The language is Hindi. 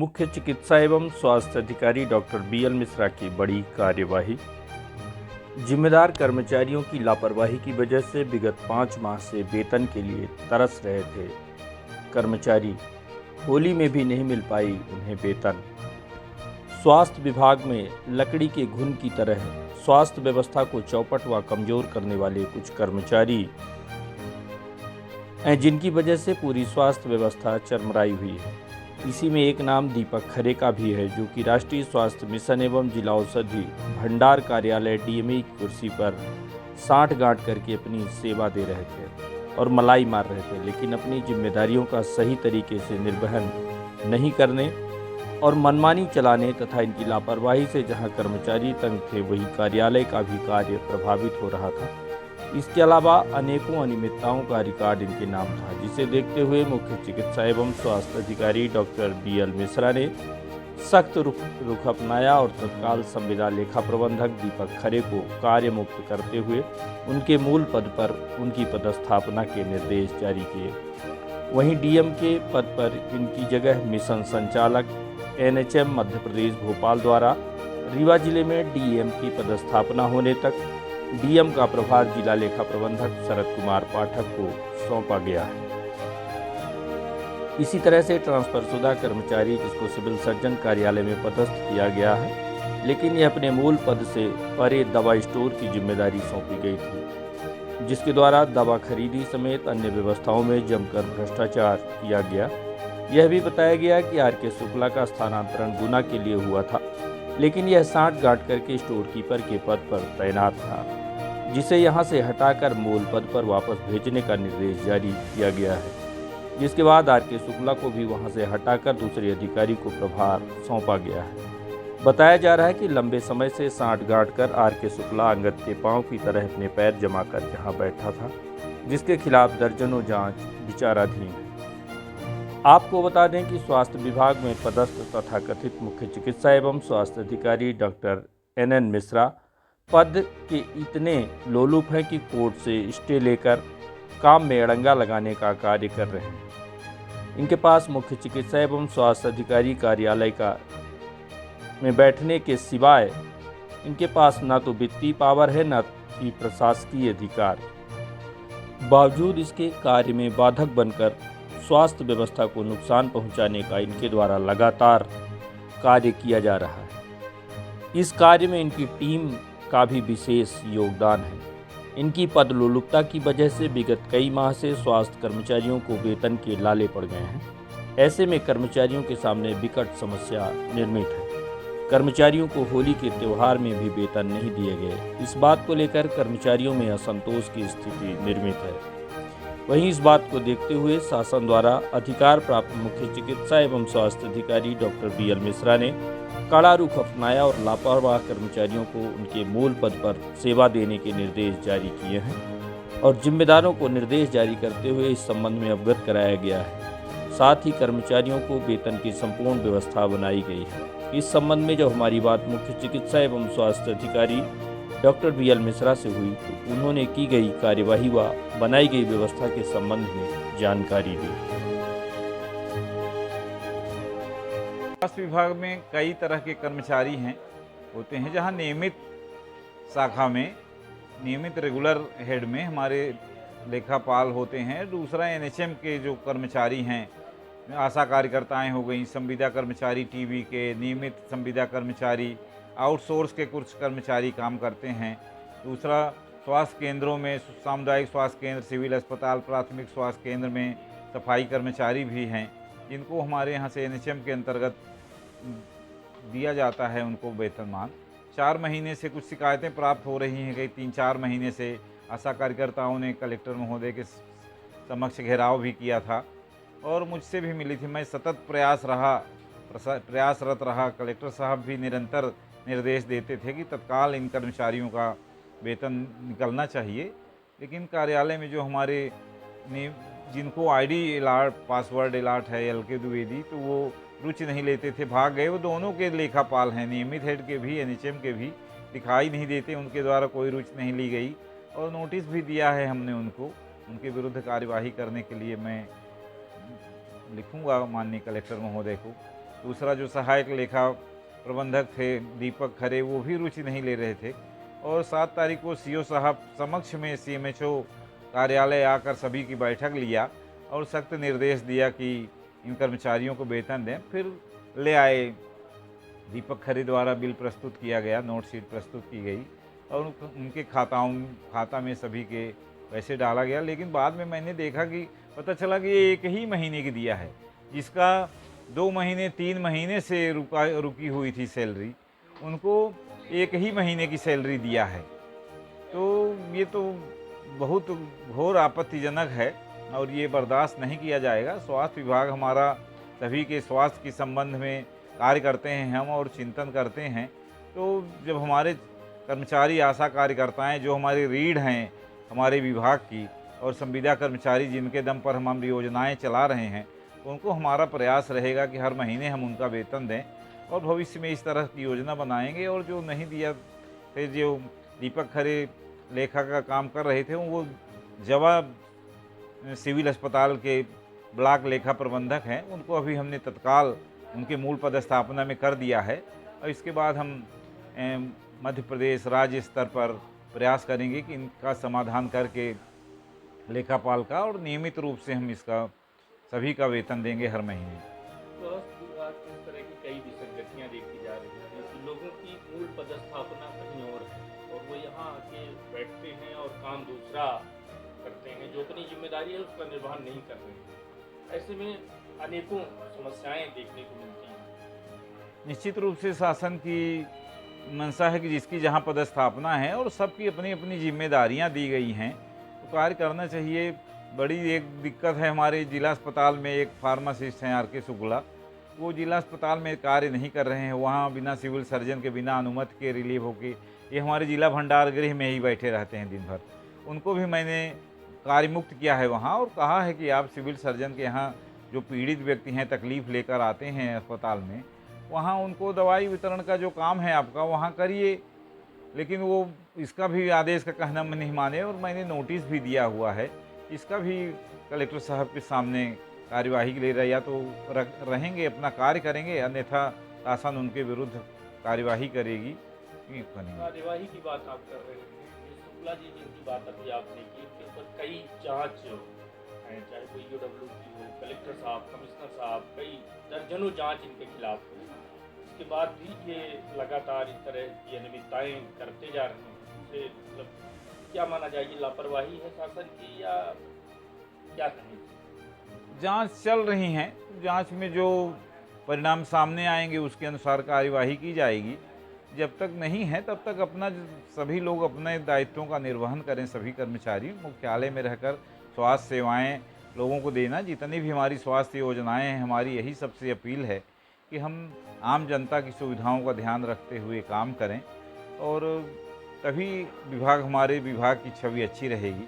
मुख्य चिकित्सा एवं स्वास्थ्य अधिकारी डॉक्टर बीएल मिश्रा की बड़ी कार्यवाही। जिम्मेदार कर्मचारियों की लापरवाही की वजह से विगत 5 माह से वेतन के लिए तरस रहे थे कर्मचारी। होली में भी नहीं मिल पाई उन्हें वेतन। स्वास्थ्य विभाग में लकड़ी के घुन की तरह स्वास्थ्य व्यवस्था को चौपट व कमजोर करने वाले कुछ कर्मचारी हैं, जिनकी वजह से पूरी स्वास्थ्य व्यवस्था चरमराई हुई है। इसी में एक नाम दीपक खरे का भी है, जो कि राष्ट्रीय स्वास्थ्य मिशन एवं जिला औषधि भंडार कार्यालय डीएमई की कुर्सी पर साठ गांठ करके अपनी सेवा दे रहे थे और मलाई मार रहे थे, लेकिन अपनी जिम्मेदारियों का सही तरीके से निर्वहन नहीं करने और मनमानी चलाने तथा इनकी लापरवाही से जहां कर्मचारी तंग थे, वहीं कार्यालय का भी कार्य प्रभावित हो रहा था। इसके अलावा अनेकों अनियमितताओं का रिकॉर्ड इनके नाम था, जिसे देखते हुए मुख्य चिकित्सा एवं स्वास्थ्य अधिकारी डॉक्टर बीएल मिश्रा ने सख्त रुख अपनाया और तत्काल संविदा लेखा प्रबंधक दीपक खरे को कार्य मुक्त करते हुए उनके मूल पद पर उनकी पदस्थापना के निर्देश जारी किए। वहीं डीएम के पद पर इनकी जगह मिशन संचालक एनएचएम मध्य प्रदेश भोपाल द्वारा रीवा जिले में डीएम की पदस्थापना होने तक डीएम का प्रभार जिला लेखा प्रबंधक शरद कुमार पाठक को सौंपा गया है। इसी तरह से ट्रांसफरशुदा कर्मचारी जिसको सिविल सर्जन कार्यालय में पदस्थ किया गया है, लेकिन यह अपने मूल पद से परे दवा स्टोर की जिम्मेदारी सौंपी गई थी, जिसके द्वारा दवा खरीदी समेत अन्य व्यवस्थाओं में जमकर भ्रष्टाचार किया गया। यह भी बताया गया कि आर.के. शुक्ला का स्थानांतरण गुना के लिए हुआ था, लेकिन यह साठ गांठ करके स्टोर कीपर के पद पर तैनात था, जिसे यहां से हटाकर मूल पद पर वापस भेजने का निर्देश जारी किया गया है। जिसके बाद आर.के. शुक्ला को भी वहां से हटाकर दूसरे अधिकारी को प्रभार सौंपा गया है। बताया जा रहा है कि लंबे समय से साठ गांठ कर आर.के. शुक्ला अंगद के पांव की तरह अपने पैर जमाकर जहां बैठा था, जिसके खिलाफ दर्जनों जांच विचाराधीन है। आपको बता दें कि स्वास्थ्य विभाग में पदस्थ तथा कथित मुख्य चिकित्सा एवं स्वास्थ्य अधिकारी डॉक्टर एन मिश्रा पद के इतने लोलुप हैं कि कोर्ट से स्टे लेकर काम में अड़ंगा लगाने का कार्य कर रहे हैं। इनके पास मुख्य चिकित्सा एवं स्वास्थ्य अधिकारी कार्यालय का में बैठने के सिवाय इनके पास न तो वित्तीय पावर है, न ही प्रशासकीय अधिकार। बावजूद इसके कार्य में बाधक बनकर स्वास्थ्य व्यवस्था को नुकसान पहुंचाने का इनके द्वारा लगातार कार्य किया जा रहा है। इस कार्य में इनकी टीम का भी विशेष योगदान है। इनकी पदलोलुपता की वजह से विगत कई माह से स्वास्थ्य कर्मचारियों को वेतन के लाले पड़ गए हैं। ऐसे में कर्मचारियों के सामने विकट समस्या निर्मित है। कर्मचारियों को होली के त्यौहार में भी वेतन नहीं दिए गए। इस बात को लेकर कर्मचारियों में असंतोष की स्थिति निर्मित है। वहीं इस बात को देखते हुए शासन द्वारा अधिकार प्राप्त मुख्य चिकित्सा एवं स्वास्थ्य अधिकारी डॉक्टर बीएल मिश्रा ने कड़ा रुख अपनाया और लापरवाह कर्मचारियों को उनके मूल पद पर सेवा देने के निर्देश जारी किए हैं और जिम्मेदारों को निर्देश जारी करते हुए इस संबंध में अवगत कराया गया है। साथ ही कर्मचारियों को वेतन की संपूर्ण व्यवस्था बनाई गई है। इस संबंध में जब हमारी बात मुख्य चिकित्सा एवं स्वास्थ्य अधिकारी डॉक्टर बीएल मिश्रा से हुई, तो उन्होंने की गई कार्यवाही व बनाई गई व्यवस्था के संबंध में जानकारी दी। स्वास्थ्य विभाग में कई तरह के कर्मचारी होते हैं, जहां नियमित शाखा में नियमित रेगुलर हेड में हमारे लेखापाल होते हैं। दूसरा एनएचएम के जो कर्मचारी हैं, आशा कार्यकर्ताएं हो गई, संविदा कर्मचारी टीबी के, नियमित संविदा कर्मचारी, आउटसोर्स के कुछ कर्मचारी काम करते हैं। दूसरा स्वास्थ्य केंद्रों में, सामुदायिक स्वास्थ्य केंद्र, सिविल अस्पताल, प्राथमिक स्वास्थ्य केंद्र में सफाई कर्मचारी भी हैं, जिनको हमारे यहाँ से एनएचएम के अंतर्गत दिया जाता है उनको वेतनमान। 4 महीने से कुछ शिकायतें प्राप्त हो रही हैं, कई 3-4 महीने से आशा कार्यकर्ताओं ने कलेक्टर महोदय के समक्ष घेराव भी किया था और मुझसे भी मिली थी। मैं सतत प्रयासरत रहा। कलेक्टर साहब भी निरंतर निर्देश देते थे कि तत्काल इन कर्मचारियों का वेतन निकलना चाहिए, लेकिन कार्यालय में जो हमारे जिनको आईडी अलाट, पासवर्ड अलाट है एलके द्विवेदी, तो वो रुचि नहीं लेते थे, भाग गए। वो दोनों के लेखापाल हैं, नियमित हेड के भी एनएचएम के भी, दिखाई नहीं देते, उनके द्वारा कोई रुचि नहीं ली गई और नोटिस भी दिया है हमने उनको। उनके विरुद्ध कार्यवाही करने के लिए मैं लिखूंगा माननीय कलेक्टर महोदय को। दूसरा जो सहायक लेखा प्रबंधक थे दीपक खरे, वो भी रुचि नहीं ले रहे थे। और 7 तारीख को सीओ साहब समक्ष में सीएमएचओ कार्यालय आकर सभी की बैठक लिया और सख्त निर्देश दिया कि इन कर्मचारियों को वेतन दें। फिर ले आए, दीपक खरे द्वारा बिल प्रस्तुत किया गया, नोट शीट प्रस्तुत की गई और उनके खाता में सभी के पैसे डाला गया। लेकिन बाद में मैंने देखा कि पता चला कि ये 1 ही महीने की दिया है, जिसका 2 महीने 3 महीने से रुकी हुई थी सैलरी, उनको 1 ही महीने की सैलरी दिया है। तो ये तो बहुत घोर आपत्तिजनक है और ये बर्दाश्त नहीं किया जाएगा। स्वास्थ्य विभाग हमारा सभी के स्वास्थ्य के संबंध में कार्य करते हैं हम और चिंतन करते हैं। तो जब हमारे कर्मचारी आशा कार्यकर्ताएं जो हमारी रीढ़ हैं हमारे विभाग की और संविदा कर्मचारी जिनके दम पर हम योजनाएं चला रहे हैं, तो उनको हमारा प्रयास रहेगा कि हर महीने हम उनका वेतन दें और भविष्य में इस तरह की योजना बनाएंगे। और जो नहीं दिया थे, जो दीपक खरे लेखा का काम कर रहे थे, वो जवाब सिविल अस्पताल के ब्लॉक लेखा प्रबंधक हैं, उनको अभी हमने तत्काल उनके मूल पदस्थापना में कर दिया है। और इसके बाद हम मध्य प्रदेश राज्य स्तर पर प्रयास करेंगे कि इनका समाधान करके लेखापाल का और नियमित रूप से हम इसका सभी का वेतन देंगे हर महीने। स्वास्थ्य विभाग में इस तरह की कई विसंगतियां देखी जा रही हैं कि लोगों की मूल पदस्थापना कहीं और है और वो यहाँ आके बैठते हैं और काम दूसरा करते हैं, जो अपनी जिम्मेदारी है उसका निर्वहन नहीं कर रहे हैं। ऐसे में अनेकों समस्याएं देखने को मिलती हैं। निश्चित रूप से शासन की मंशा है कि जिसकी जहाँ पदस्थापना है और सबकी अपनी अपनी जिम्मेदारियाँ दी गई हैं, तो कार्य करना चाहिए। बड़ी एक दिक्कत है हमारे जिला अस्पताल में, एक फार्मासिस्ट हैं आर के शुक्ला, वो जिला अस्पताल में कार्य नहीं कर रहे हैं। वहाँ बिना सिविल सर्जन के, बिना अनुमति के रिलीव होके ये हमारे जिला भंडार गृह में ही बैठे रहते हैं दिन भर। उनको भी मैंने कार्य मुक्त किया है वहाँ और कहा है कि आप सिविल सर्जन के यहाँ जो पीड़ित व्यक्ति हैं, तकलीफ़ लेकर आते हैं अस्पताल में, वहाँ उनको दवाई वितरण का जो काम है आपका वहाँ करिए। लेकिन वो इसका भी आदेश का कहना में नहीं माने और मैंने नोटिस भी दिया हुआ है। इसका भी कलेक्टर साहब के सामने कार्यवाही के लिए या तो रहेंगे, अपना कार्य करेंगे, अन्यथा शासन उनके विरुद्ध कार्यवाही करेगी। कार्यवाही की बात आप कर रहे हैं, शुक्ला जी जिनकी बात अभी आपने की, इसके ऊपर कई जाँच हैं, चाहे कोई UWD हो, कलेक्टर साहब, कमिश्नर साहब, कई दर्जनों जाँच इनके खिलाफ हुई। इसके बाद भी ये लगातार इस तरह की अनियमितताएं करते जा रहे हैं। इससे मतलब क्या माना जाए, ये लापरवाही है शासन की या क्या कहें? जांच चल रही हैं, जांच में जो परिणाम सामने आएंगे उसके अनुसार कार्यवाही की जाएगी। जब तक नहीं है तब तक अपना सभी लोग अपने दायित्वों का निर्वहन करें। सभी कर्मचारी मुख्यालय में रहकर स्वास्थ्य सेवाएं लोगों को देना, जितनी भी हमारी स्वास्थ्य योजनाएं हैं, हमारी यही सबसे अपील है कि हम आम जनता की सुविधाओं का ध्यान रखते हुए काम करें और तभी हमारे विभाग की छवि अच्छी रहेगी।